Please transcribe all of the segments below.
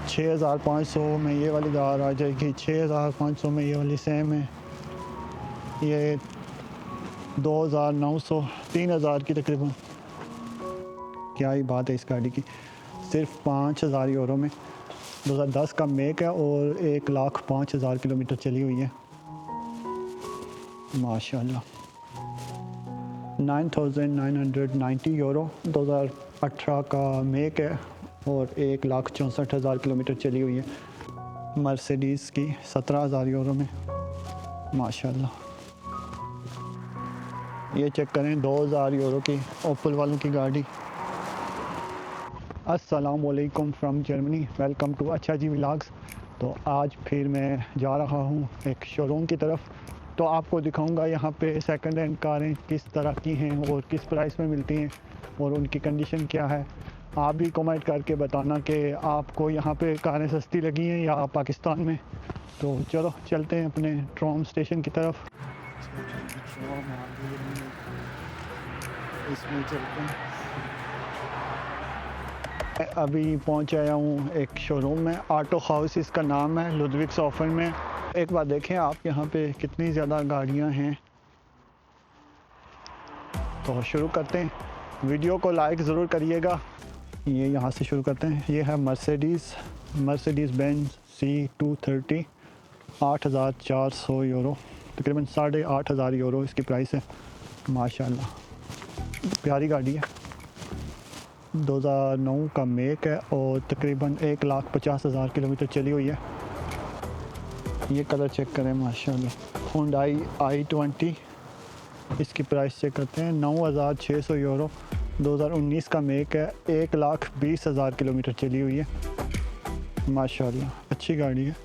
6500 में ये वाली कार आ जाएगी, 6500 में ये वाली सेम है, ये 2900, 3000 की तकरीबन। क्या ही बात है इस गाड़ी की, सिर्फ 5000 यूरो में। 2010 का मेक है और 1,05,000 किलोमीटर चली हुई है माशाल्लाह। 9,990 यूरो, 2018 का मेक है और 1,64,000 किलोमीटर चली हुई है। मर्सिडीज़ की 17,000 यूरो में माशाल्लाह। ये चेक करें 2,000 यूरो की ओपल वालों की गाड़ी। अस्सलाम वालेकुम फ्रॉम जर्मनी, वेलकम टू अच्छा जी व्लॉग्स। तो आज फिर मैं जा रहा हूँ एक शोरूम की तरफ, तो आपको दिखाऊंगा यहाँ पे सेकंड हैंड कारें किस तरह की हैं और किस प्राइस में मिलती हैं और उनकी कंडीशन क्या है। आप भी कमेंट करके बताना कि आपको यहाँ पे कारें सस्ती लगी हैं या आप पाकिस्तान में। तो चलो चलते हैं अपने ट्रॉम स्टेशन की तरफ। इसमें चलते हैं। अभी पहुंच आया हूँ एक शोरूम में, ऑटो हाउस इसका नाम है, लुडविग्सहोफन में। एक बार देखें आप यहाँ पे कितनी ज़्यादा गाड़ियाँ हैं। तो शुरू करते हैं, वीडियो को लाइक ज़रूर करिएगा। ये यहाँ से शुरू करते हैं। ये है मर्सिडीज़ बेंज C230, 8,400 यूरो, तकरीबन 8,500 यूरो इसकी प्राइस है माशाल्लाह। प्यारी गाड़ी है, 2009 का मेक है और तकरीबन 1,50,000 किलोमीटर चली हुई है। ये कलर चेक करें माशाल्लाह। हुंडई i20, इसकी प्राइस चेक करते हैं, 9,600 यूरो, 2019 का मेक है, 1,20,000 किलोमीटर चली हुई है माशाल्लाह। अच्छी गाड़ी है।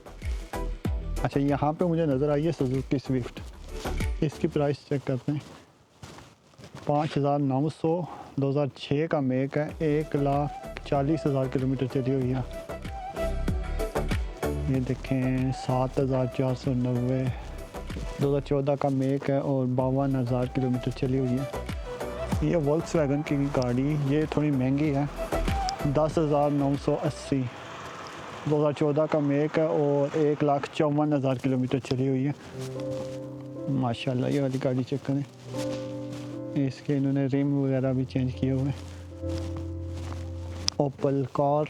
अच्छा, यहाँ पे मुझे नज़र आई है सुजुकी स्विफ्ट, इसकी प्राइस चेक करते हैं, 5,900, 2006 का मेक है, 1,40,000 किलोमीटर चली हुई है। ये देखें 7,490, 2014 का मेक है और 52,000 किलोमीटर चली हुई है। ये वोल्क्सवैगन की गाड़ी, ये थोड़ी महंगी है, 10,980, 2014 का मेक है और 1,54,000 किलोमीटर चली हुई है माशाल्लाह। ये वाली गाड़ी चेक करें, इसके इन्होंने रिम वगैरह भी चेंज किए हुए। ओपल कार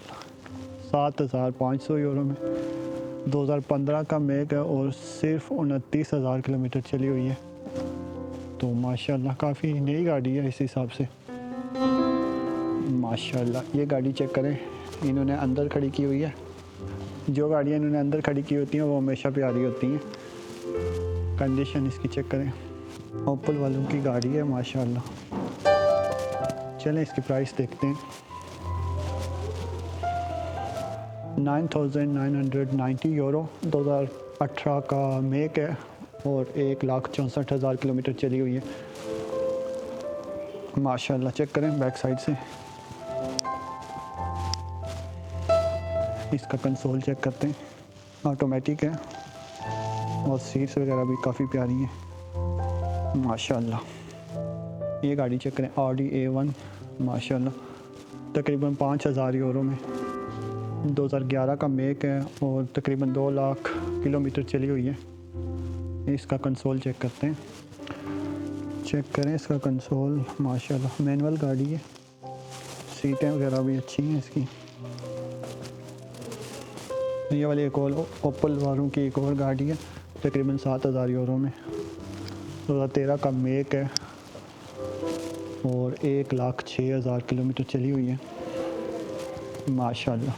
7,500 यूरो में, 2015 का मेक है और सिर्फ 29,000 किलोमीटर चली हुई है। तो माशाल्लाह काफ़ी नई गाड़ी है इस हिसाब से माशाल्लाह। ये गाड़ी चेक करें, इन्होंने अंदर खड़ी की हुई है। जो गाड़ियाँ इन्होंने अंदर खड़ी की होती हैं वो हमेशा प्यारी होती हैं। कंडीशन इसकी चेक करें, ओपल वालों की गाड़ी है माशाल्लाह। चलें इसकी प्राइस देखते हैं। 9,990 यूरो, 2018 का मेक है और 1,64,000 किलोमीटर चली हुई है माशाल्लाह। चेक करें बैक साइड से, इसका कंसोल चेक करते हैं, ऑटोमेटिक है और सीट्स वगैरह भी काफ़ी प्यारी हैं माशाल्लाह। ये गाड़ी चेक करें, ऑडी A1 माशाल्लाह, तकरीबन 5,000 यूरो में, 2011 का मेक है और तकरीबन 2 लाख किलोमीटर चली हुई है। इसका कंसोल चेक करते हैं, चेक करें इसका कंसोल माशाल्लाह। मैनुअल गाड़ी है, सीटें वगैरह भी अच्छी हैं इसकी। ये वाली एक और ओपल वालों की एक और गाड़ी है, तकरीबन 7,000 यूरो में, 2013 का मेक है और 1,06,000 किलोमीटर चली हुई है माशाल्लाह।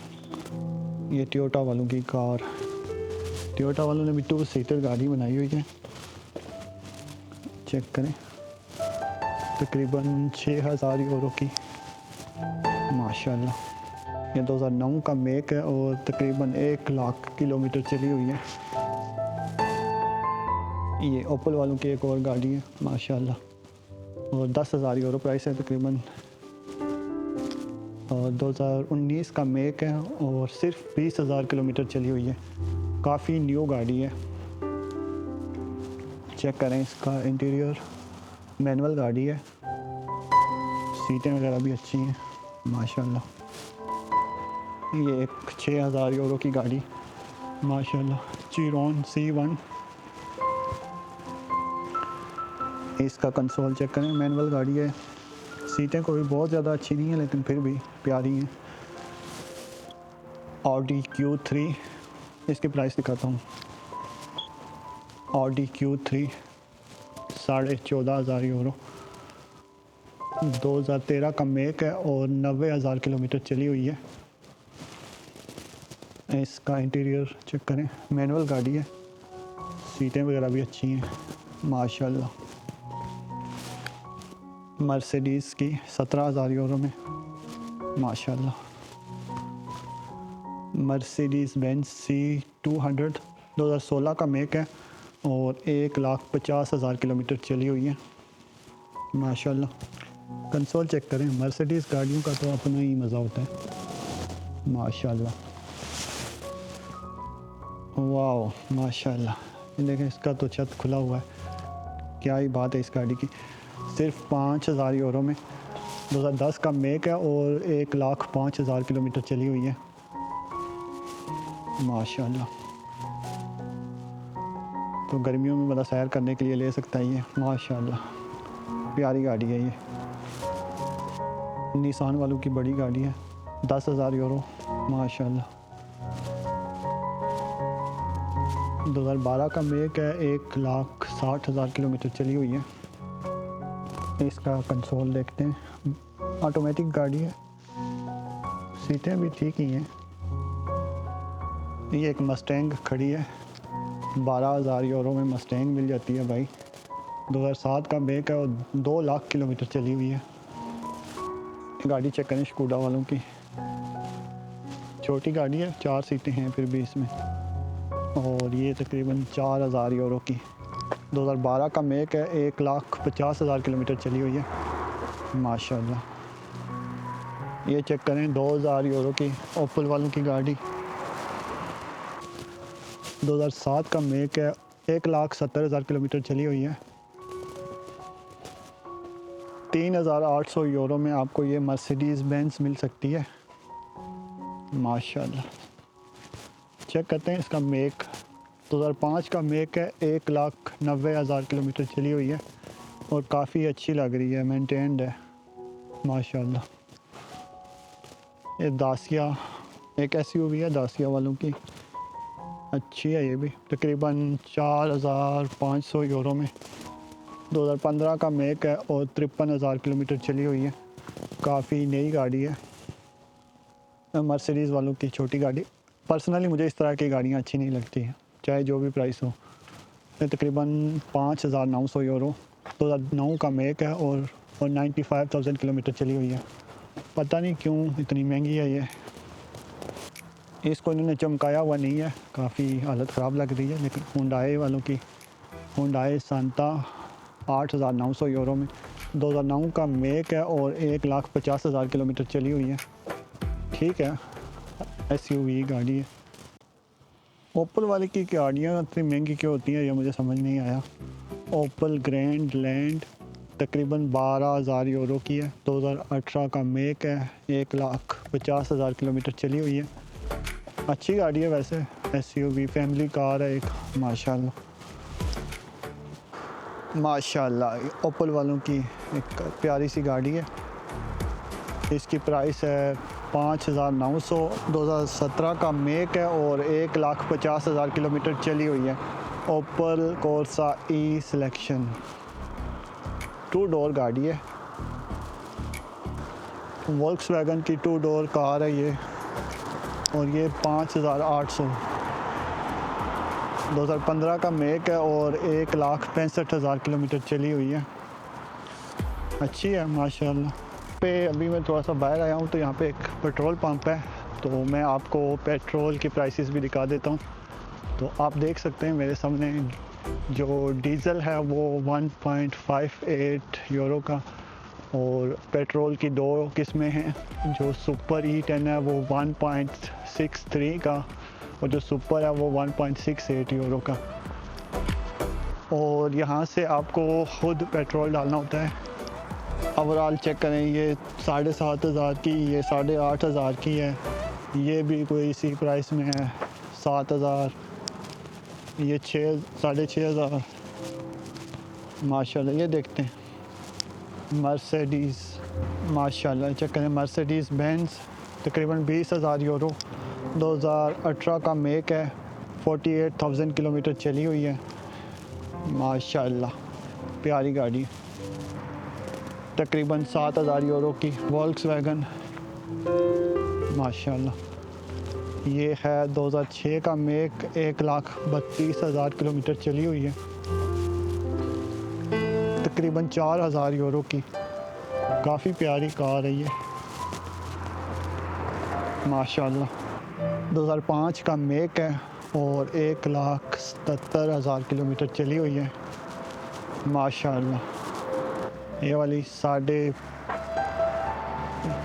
ये टोयोटा वालों की कार, टोयोटा वालों ने भी 2 सीटर गाड़ी बनाई हुई है, चेक करें, तकरीबन 6,000 यूरो की माशाल्लाह। ये 2009 का मेक है और तकरीबन 1,00,000 किलोमीटर चली हुई है। ये ओपल वालों की एक और गाड़ी है माशाल्लाह और 10,000 यूरो प्राइस है तकरीबन, और 2019 का मेक है और सिर्फ 20,000 किलोमीटर चली हुई है। काफ़ी न्यू गाड़ी है। चेक करें इसका इंटीरियर, मैनुअल गाड़ी है, सीटें वगैरह भी अच्छी हैं माशाल्लाह। ये एक 6000 यूरो की गाड़ी माशाल्लाह, चिरोन C1। इसका कंसोल चेक करें, मैनुअल गाड़ी है। सीटें कोई बहुत ज़्यादा अच्छी नहीं है लेकिन फिर भी प्यारी हैं। ऑडी Q3, इसकी प्राइस दिखाता हूँ। ऑडी Q3 14,500 यूरो, 2013 का मेक है और 90,000 किलोमीटर चली हुई है। इसका इंटीरियर चेक करें, मैनुअल गाड़ी है, सीटें वगैरह भी अच्छी हैं माशाल्लाह। मर्सिडीज़ की 17,000 यूरो में माशाल्लाह। मर्सिडीज़ बेंज C200 2016 का मेक है और 1,50,000 किलोमीटर चली हुई है माशाल्लाह। कंसोल चेक करें, मर्सिडीज़ गाड़ियों का तो अपना ही मज़ा होता है माशाल्लाह। वाह माशाल्लाह, ये देखें इसका तो छत खुला हुआ है, क्या ही बात है इस गाड़ी की। सिर्फ 5,000 यूरो में 2010 का मेक है और 1,05,000 किलोमीटर चली हुई है माशाल्लाह। तो गर्मियों में बड़ा सैर करने के लिए ले सकता है ये माशाल्लाह, प्यारी गाड़ी है ये। निसान वालों की बड़ी गाड़ी है, 10,000 यूरो माशाल्लाह। 2012 का मेक है, 1,60,000 किलोमीटर चली हुई है। इसका कंसोल देखते हैं, ऑटोमेटिक गाड़ी है, सीटें भी ठीक ही हैं। ये एक मस्टैंग खड़ी है, 12,000 यूरो में मस्टैंग मिल जाती है भाई। 2007 का मेक है और 2 लाख किलोमीटर चली हुई है। गाड़ी चेक करें स्कूडा वालों की, छोटी गाड़ी है, 4 सीटें हैं फिर भी इसमें, और ये तकरीबन 4,000 यूरो की। 2012 का मेक है, 1,50,000 किलोमीटर चली हुई है माशाल्लाह। ये चेक करें 2,000 यूरो की ओपल वालों की गाड़ी, 2007 का मेक है, 1,70,000 किलोमीटर चली हुई है। 3,800 यूरो में आपको ये मर्सिडीज़ बेंज मिल सकती है माशाल्लाह। चेक करते हैं इसका मेक, 2005 का मेक है, 1,90,000 किलोमीटर चली हुई है और काफ़ी अच्छी लग रही है, मेंटेन्ड है माशाल्लाह। ये दासिया एक SUV है, दासिया वालों की, अच्छी है ये भी, तकरीबन 4,500 यूरो में। 2015 का मेक है और 53,000 किलोमीटर चली हुई है, काफ़ी नई गाड़ी है। मर्सिडीज़ वालों की छोटी गाड़ी, पर्सनली मुझे इस तरह की गाड़ियाँ अच्छी नहीं लगती हैं, चाहे जो भी प्राइस हो। ये तकरीबन 5,900 यूरो, 2009 का मेक है और 95,000 किलोमीटर चली हुई है। पता नहीं क्यों इतनी महंगी है ये। इसको इन्होंने चमकाया हुआ नहीं है, काफ़ी हालत ख़राब लग रही है। लेकिन हुंडई वालों की, हुंडई सांता 8,900 यूरो में, 2009 का मेक है और 1,50,000 किलोमीटर चली हुई है, ठीक है, SUV गाड़ी है। ओपल वाले की गाड़ियाँ इतनी महंगी क्यों होती हैं ये मुझे समझ नहीं आया। ओपल ग्रैंड लैंड तकरीबन 12,000 यूरो की है, 2018 का मेक है, 1,50,000 किलोमीटर चली हुई है। अच्छी गाड़ी है वैसे, SUV फैमिली कार है एक माशाल्लाह। माशाल्लाह ओपल वालों की एक प्यारी सी गाड़ी है। इसकी प्राइस है 5,900, 2017 का मेक है और 1,50,000 किलोमीटर चली हुई है। ओपल कोर्सा E सिलेक्शन, 2 डोर गाड़ी है, वोल्क्सवैगन की 2 डोर कार है ये, और ये 5,800, 2015 का मेक है और 1,65,000 किलोमीटर चली हुई है, अच्छी है माशाल्लाह। पे अभी मैं थोड़ा सा बाहर आया हूँ तो यहाँ पे एक पेट्रोल पंप है, तो मैं आपको पेट्रोल की प्राइसेस भी दिखा देता हूँ। तो आप देख सकते हैं मेरे सामने जो डीज़ल है वो 1.58 यूरो का, और पेट्रोल की 2 किस्में हैं, जो सुपर E10 है वो 1.63 का, और जो सुपर है वो 1.68 यूरो का। और यहाँ से आपको खुद पेट्रोल डालना होता है। ओवरऑल चेक करें, ये 7,500 की, ये 8,500 की है, ये भी कोई इसी प्राइस में है, 7,000, ये 6,500 माशाल्लाह। ये देखते हैं मर्सिडीज़, माशाल्लाह चेक करें, मर्सिडीज़ बेंज तकरीबन 20,000 यूरो, 2018 का मेक है, 48,000 किलोमीटर चली हुई है, माशाल्लाह प्यारी गाड़ी, तकरीबन 7,000 यूरो की। वोल्क्सवैगन माशाल्लाह, ये है 2006 का मेक, 1,32,000 किलोमीटर चली हुई है, तकरीबन 4,000 यूरो की। काफ़ी प्यारी कार है ये माशाल्लाह। 2005 का मेक है और 1,77,000 किलोमीटर चली हुई है, माशाल्लाह। ये वाली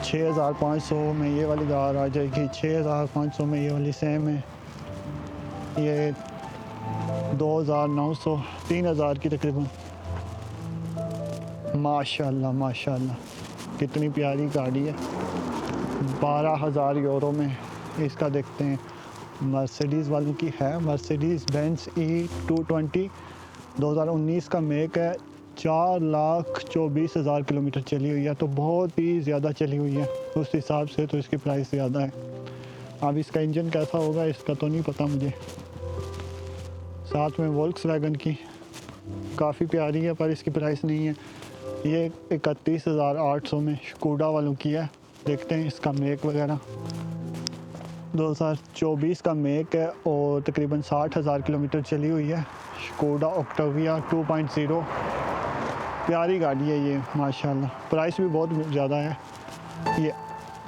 6,500 में ये वाली कार आ जाएगी, 6,500 में ये वाली सेम है, ये 2,900, 3,000 की तकरीबन, माशाल्लाह माशाल्लाह कितनी प्यारी गाड़ी है। 12,000 यूरो में इसका देखते हैं, मर्सिडीज़ वालों की है, मर्सिडीज़ बेंज E220, 2019 का मेक है, 4,24,000 किलोमीटर चली हुई है, तो बहुत ही ज़्यादा चली हुई है, उस हिसाब से तो इसकी प्राइस ज़्यादा है। अब इसका इंजन कैसा होगा इसका तो नहीं पता मुझे। साथ में वोल्क्सवैगन की काफ़ी प्यारी है पर इसकी प्राइस नहीं है, ये 31,800 में स्कूडा वालों की है। देखते हैं इसका मेक वगैरह, 2024 का मेक है और तकरीबन 60,000 किलोमीटर चली हुई है, स्कूडा ऑक्टाविया 2.0, प्यारी गाड़ी है ये माशाल्लाह। प्राइस भी बहुत ज़्यादा है, ये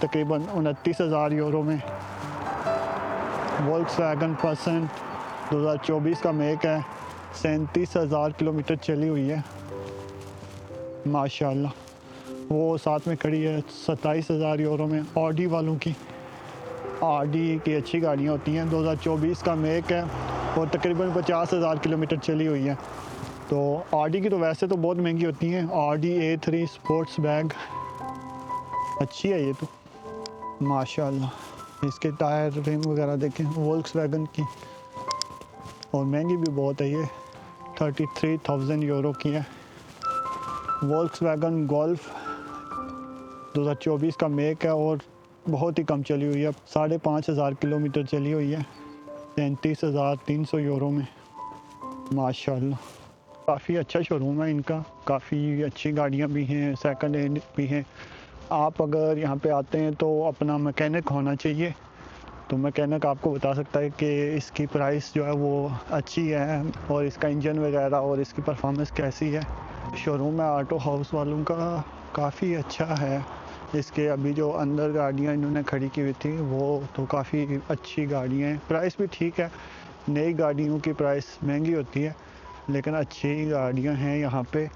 तकरीबन 29,000 यूरो में। वोल्क्सवैगन पर्सन 2024 का मेक है, 37,000 किलोमीटर चली हुई है, माशाल्लाह। वो साथ में खड़ी है 27,000 यूरो में, ऑडी वालों की। ऑडी की अच्छी गाड़ियाँ होती हैं, 2024 का मेक है और तकरीबन 50,000 किलोमीटर चली हुई है। तो ऑडी की तो वैसे तो बहुत महंगी होती हैं, ऑडी A3 स्पोर्ट्स बैग अच्छी है ये तो माशाल्लाह। इसके टायर रिम वगैरह देखें, वोल्क्सवैगन की, और महंगी भी बहुत है ये, 33,000 यूरो की है। वोल्क्सवैगन गोल्फ 2024 का मेक है और बहुत ही कम चली हुई है, 5,500 किलोमीटर चली हुई है, 33,300 यूरो में, माशाल्लाह। काफ़ी अच्छा शोरूम है इनका, काफ़ी अच्छी गाड़ियाँ भी हैं, सेकंड हैंड भी हैं। आप अगर यहाँ पे आते हैं तो अपना मैकेनिक होना चाहिए, तो मैकेनिक आपको बता सकता है कि इसकी प्राइस जो है वो अच्छी है और इसका इंजन वगैरह और इसकी परफॉर्मेंस कैसी है। शोरूम है ऑटो हाउस वालों का, काफ़ी अच्छा है। इसके अभी जो अंदर गाड़ियाँ इन्होंने खड़ी की हुई थी वो तो काफ़ी अच्छी गाड़ियाँ हैं, प्राइस भी ठीक है। नई गाड़ियों की प्राइस महंगी होती है लेकिन अच्छी गाड़ियाँ हैं यहाँ पे,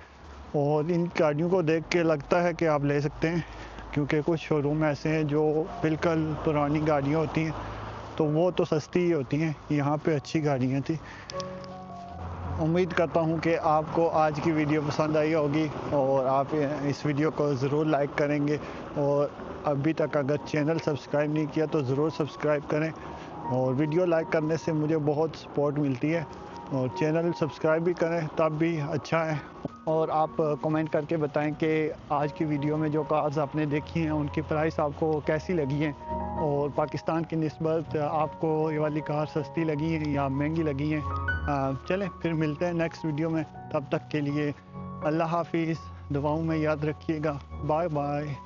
और इन गाड़ियों को देख के लगता है कि आप ले सकते हैं, क्योंकि कुछ शोरूम ऐसे हैं जो बिल्कुल पुरानी गाड़ियाँ होती हैं तो वो तो सस्ती ही होती हैं, यहाँ पे अच्छी गाड़ियाँ थी। उम्मीद करता हूँ कि आपको आज की वीडियो पसंद आई होगी और आप इस वीडियो को ज़रूर लाइक करेंगे, और अभी तक अगर चैनल सब्सक्राइब नहीं किया तो ज़रूर सब्सक्राइब करें, और वीडियो लाइक करने से मुझे बहुत सपोर्ट मिलती है, और चैनल सब्सक्राइब भी करें तब भी अच्छा है। और आप कमेंट करके बताएं कि आज की वीडियो में जो कार्स आपने देखी हैं उनकी प्राइस आपको कैसी लगी हैं, और पाकिस्तान की निस्बत आपको ये वाली कार सस्ती लगी है या महंगी लगी हैं। चलें फिर मिलते हैं नेक्स्ट वीडियो में, तब तक के लिए अल्लाह हाफिज़, दुआओं में याद रखिएगा, बाय बाय।